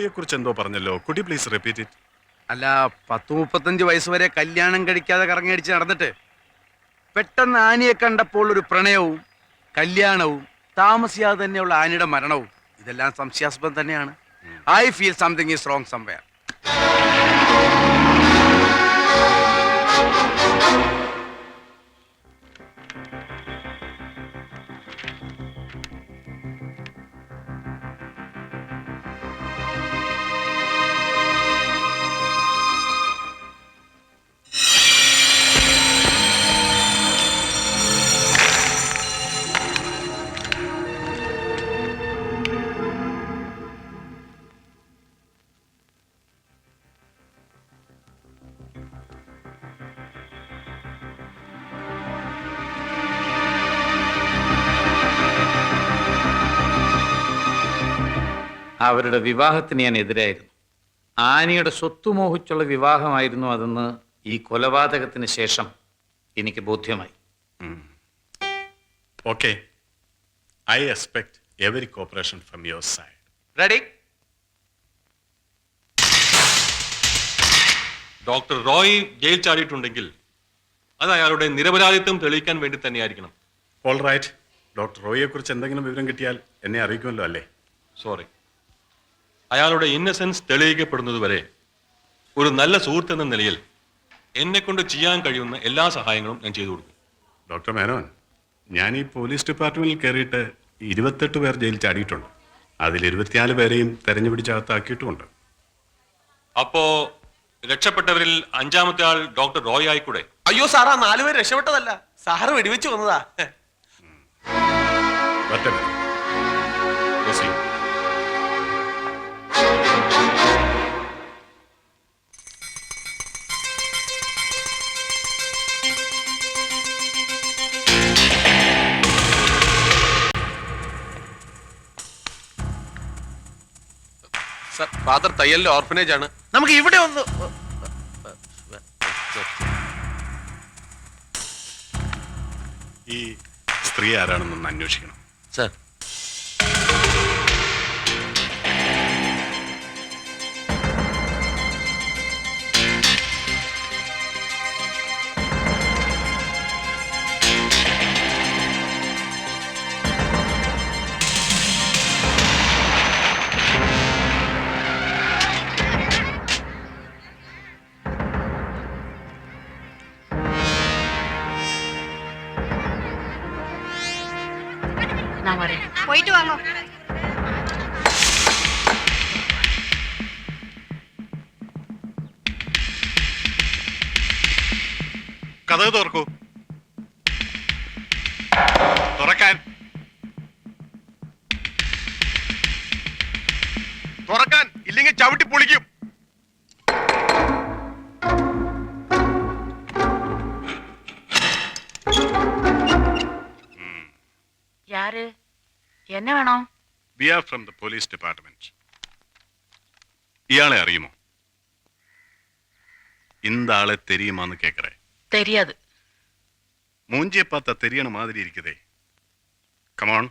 റോയിയെ കുറിച്ച് എന്തോ പറഞ്ഞല്ലോ, could you please repeat it? അല്ല, 10-35 വയസ്സ് വരെ കല്യാണം കഴിക്കാതെ കറങ്ങിയടിച്ച് നടന്നിട്ട് പെട്ടെന്ന് ആനിയെ കണ്ടപ്പോൾ ഒരു പ്രണയവും കല്യാണവും താമസിയാതെ തന്നെയുള്ള ആനിയുടെ മരണവും ഇതെല്ലാം സംശയാസ്പദം തന്നെയാണ്. I feel something is wrong somewhere. അവരുടെ വിവാഹത്തിന് ഞാൻ എതിരായിരുന്നു. ആനിയുടെ സ്വത്ത് മോഹിച്ചുള്ള വിവാഹമായിരുന്നു അതെന്ന് ഈ കൊലപാതകത്തിന് ശേഷം എനിക്ക് ബോധ്യമായി. Okay, I expect every cooperation from your side. Ready? Doctor Roy jail ചാടിയിട്ടുണ്ടെങ്കിൽ അത് അയാളുടെ നിരപരാധിത്വം തെളിയിക്കാൻ വേണ്ടി തന്നെയായിരിക്കണം. All right. ഡോക്ടർ റോയിയെ കുറിച്ച് എന്തെങ്കിലും വിവരം കിട്ടിയാൽ എന്നെ അറിയിക്കുമല്ലോ അല്ലേ? സോറി, അയാളുടെ ഇന്നസെൻസ് തെളിയിക്കപ്പെടുന്നതുവരെ ഒരു നല്ല സുഹൃത്ത് എന്ന നിലയിൽ എന്നെ കൊണ്ട് ചെയ്യാൻ കഴിയുന്ന എല്ലാ സഹായങ്ങളും ഞാൻ ചെയ്തു കൊടുക്കും. ഡോക്ടർ മേനോൻ, ഞാൻ ഈ പോലീസ് ഡിപ്പാർട്ട്മെന്റിൽ കയറിയിട്ട് 28 പേർ ജയിൽ ചാടിയിട്ടുണ്ട്. അതിൽ 24 പേരെയും തെരഞ്ഞു പിടിച്ചകത്താക്കിയിട്ടുമുണ്ട്. അപ്പോ രക്ഷപ്പെട്ടവരിൽ 5-ാമത്തെ ആൾ ഡോക്ടർ റോയ് ആയിക്കൂടെ? അയ്യോ സാറാ, 4 പേര് രക്ഷപ്പെട്ടതല്ല, സാറ് വെടിവെച്ച് വന്നതാ. ഫാദർ തയ്യലിലെ ഓർഫനേജ് ആണ്. നമുക്ക് ഇവിടെ ഒന്ന് ഈ സ്ത്രീ ആരാണെന്നൊന്ന് അന്വേഷിക്കണം. സർ. പോയിട്ട് വാങ്ങോ. കഥ തുറക്കൂ. തുറക്കാൻ. തുറക്കാൻ, ഇല്ലെങ്കിൽ ചവിട്ടി പൊളിക്കും. யாரு? என்ன வேணும்? We are from the police department. ഇയാളെ അറിയുമോ? இந்த ஆளை தெரியுமான்னு கேட்கிறேன். தெரியாது. மூஞ்சியை பார்த்தா தெரியன மாதிரி இருக்குதே. Come on.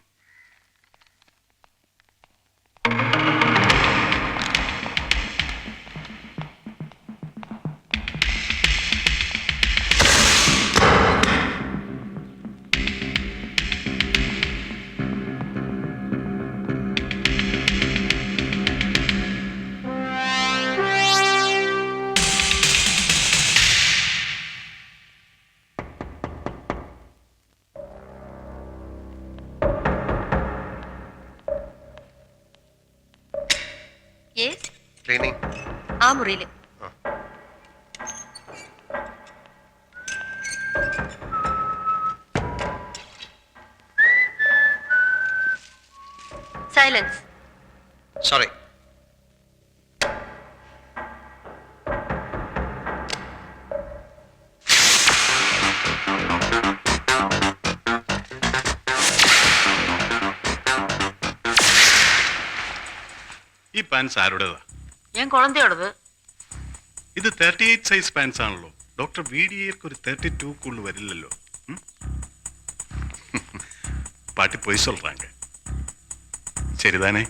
Yes? Training. ആ മുറിയില്. Silence. Sorry. ഈ പാൻസ് ആരുടേതാ? ഞാൻ കുഴന്തയോടത്. ഇത് 38 സൈസ് പാൻസ് ആണല്ലോ. ഡോക്ടർ VDAക്ക് ഒരു 32 വരില്ലല്ലോ. പാട്ടി പോയി சொல்றாங்க. ശരിതാനേ?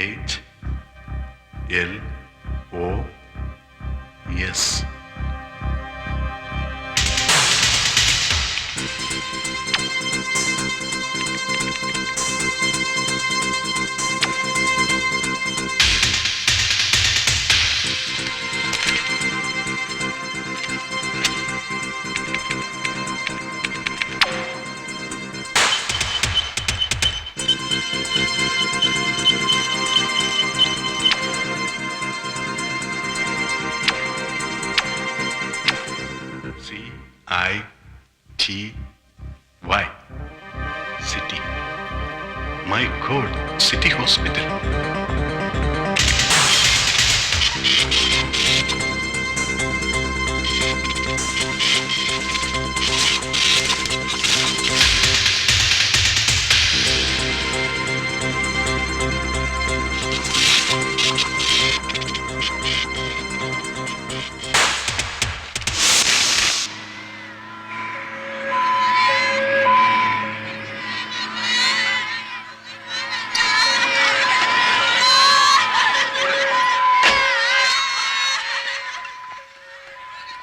HLOS. CITY. City. My God, City Hospital.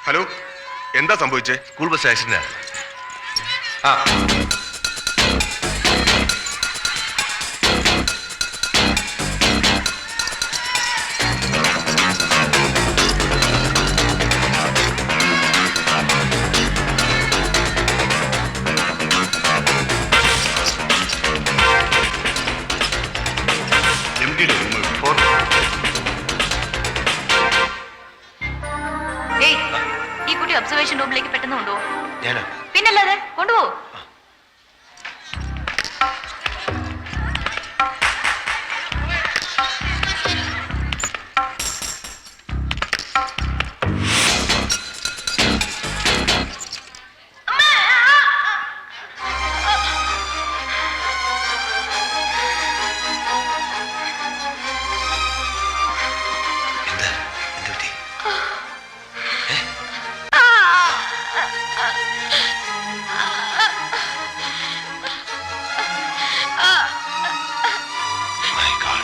Hello, എന്താ സംഭവിച്ചേ? School bus accident. ആ, MD room 4. ഏയ് ഈ കുട്ടി ഒബ്സർവേഷൻ റൂമിലേക്ക് പെട്ടെന്ന് കൊണ്ടുപോ. ഞാനാ. പിന്നല്ലാതെ കൊണ്ടുപോ. എന്താ എന്ത് പറ്റി? My God.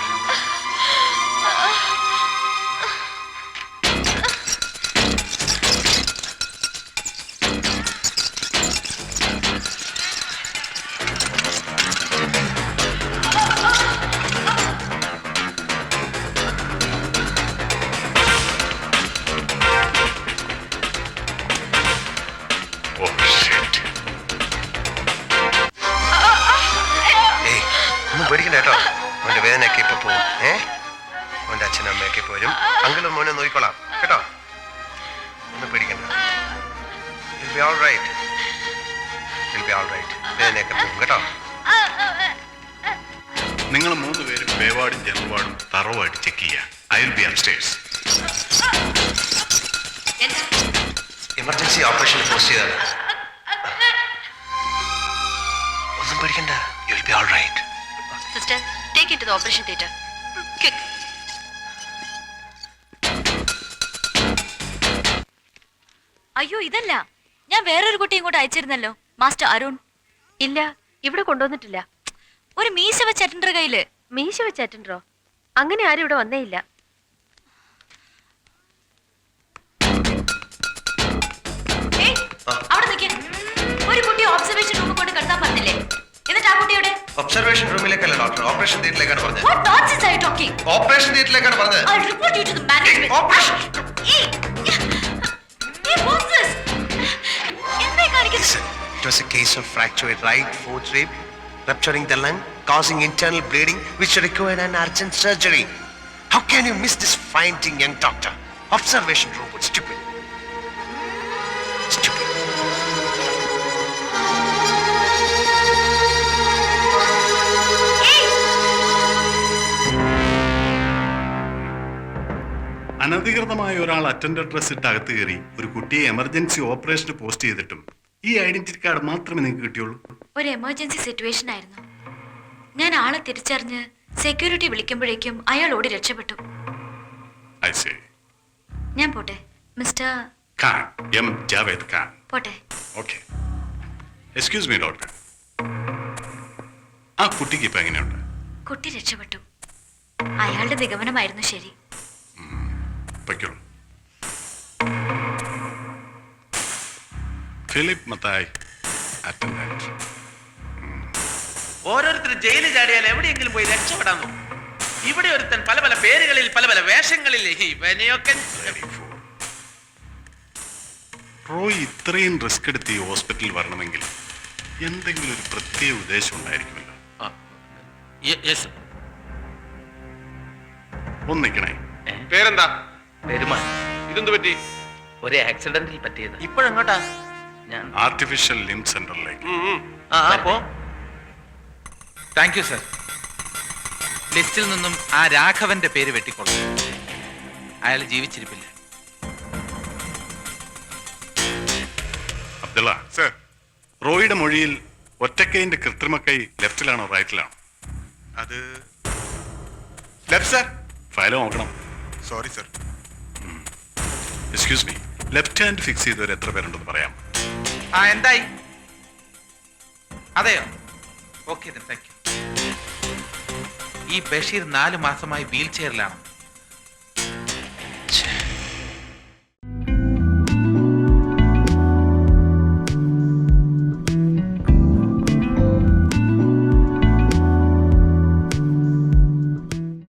Oh, shit. ഏയ്, ഒന്നും പേടിക്കണ്ട കേട്ടോ. അവന്റെ വേദനയൊക്കെ ഇപ്പൊ പോവും. അവന്റെ അച്ഛനും അമ്മയൊക്കെ പോരും. അങ്കിളും മോനെ നോക്കിക്കോളാം കേട്ടോ. ഒന്നും പേടിക്കണ്ട. You'll be all right. You'll be all right. വേദനയൊക്കെ പോവും കേട്ടോ. നിങ്ങൾ 3 പേരും പേവാർഡും ജനറൽ വാർഡും തറവായിട്ട് ചെക്ക് ചെയ്യുക. I will be upstairs. Emergency operation post ചെയ്താണ്. ഒന്നും പേടിക്കണ്ട. You'll be all right. Sister, take it to the operation theatre. Quick. അയ്യോ ഇതല്ല, ഞാൻ വേറൊരു കുട്ടി ഇങ്ങോട്ട് അയച്ചിരുന്നല്ലോ, മാസ്റ്റർ അരുൺ. ഇല്ല, ഇവിടെ കൊണ്ടുവന്നിട്ടില്ല. ഒരു മീശ വെച്ചേട്ടൻ്റെ കയ്യില്. മീശ വെച്ചേറ്റോ? അങ്ങനെ ആരും ഇവിടെ വന്നേ ഇല്ല. ഏയ്, അവിടെ നിൽക്ക്. ഒരു കുട്ടി ഒബ്സർവേഷൻ റൂമിൽ കൊണ്ട് കിടത്താൻ പറഞ്ഞില്ലേ? എന്നിട്ട് ആ കുട്ടിയുടെ ഒബ്സർവേഷൻ റൂമിലേക്കല്ല ഡോക്ടർ, ഓപ്പറേഷൻ തിയേറ്ററിലേക്കാണ് പറഞ്ഞത്. What nonsense are you talking? Operation തിയേറ്ററിലേക്കാണ് പറഞ്ഞത്. I'll report you to the management. Operation. Hey, what's this? എന്തായി കാണിക്കുന്നത്? Listen, it was a case of fractured right fourth rib, rupturing the lung, causing internal bleeding, which required an urgent surgery. How can you miss this finding, young doctor? Observation room, stupid. Stupid. അനധികൃതമായ ഒരാൾ attender dress ഇട്ട് അകത്ത് കയറി ഒരു കുട്ടിയെ emergency ഓപ്പറേഷന് post ചെയ്തിട്ടും ഈ identity card മാത്രമേ നിങ്ങൾക്ക് കിട്ടിയുള്ളൂ. ഒരു എമർജൻസി സിറ്റുവേഷൻ ആയിരുന്നു. ഞാൻ ആളെ തിരിച്ചറിഞ്ഞ് സെക്യൂരിറ്റി വിളിക്കുമ്പോഴേക്കും അയാൾ ഓടി രക്ഷപ്പെട്ടു. I see. ഞാൻ പോട്ടെ മിസ്റ്റർ. ഖാൻ, എം ജാവേദ് ഖാൻ. പോട്ടെ. ഓക്കെ. Excuse me doctor. ആ കുട്ടിക്ക് ഇപ്പൊ എങ്ങനെയുണ്ട്? കുട്ടി രക്ഷപ്പെട്ടു. അയാളുടെ നിഗമനമായിരുന്നു ശരി. പൊയ്ക്കോളൂ. Philip Mathai, attendant. ഓരോരുത്തർ ജയിലിൽ ചാടിയാൽ എവിടെയെങ്കിലും പോയി രക്ഷപ്പെടാൻ നോക്കും. ഇവിടെ ഒരുത്തൻ പല പല പേരുകളിൽ പല പല വേഷങ്ങളിൽ ഇവനെയൊക്കെ റോയ് ഇത്രയും റിസ്ക് എടുത്ത് ഈ ഹോസ്പിറ്റലിൽ വരണമെങ്കിൽ എന്തെങ്കിലും ഒരു പ്രത്യേക ഉദ്ദേശം ഉണ്ടായിരിക്കുമല്ലോ. ഒന്നിക്കണേ. പേരെന്താ? പെരുമാൻ. ഇതെന്ത് പറ്റി? ഒരു ആക്സിഡന്റിൽ പറ്റിയത്. ഇപ്പോഴെങ്ങോട്ടാ? ഞാൻ ആർട്ടിഫിഷ്യൽ ലിം സെന്ററിലേക്ക്. പോ. Thank you sir. ലിസ്റ്റിൽ നിന്നും ആ രാഘവന്റെ പേര് വെട്ടിക്കൊള്ളു. അയാൾ ജീവിച്ചിരിപ്പില്ല. അബ്ദുള്ള സർ. റോയിയുടെ മൊഴിയിൽ ഒറ്റക്കൈന്റെ കൃത്രിമ കൈ ലെഫ്റ്റിലാണോ റൈറ്റിലാണോ? അത് ലെഫ്റ്റ് സർ. ഫയൽ നോക്കണം. Sorry sir. Excuse me, left hand fix ചെയ്തവർ എത്ര പേരുണ്ടെന്ന് പറയാം? എന്തായി? അതെയോ? Okay thank you. ഈ ബഷീർ 4 മാസമായി വീൽ ചെയറിലാണ്.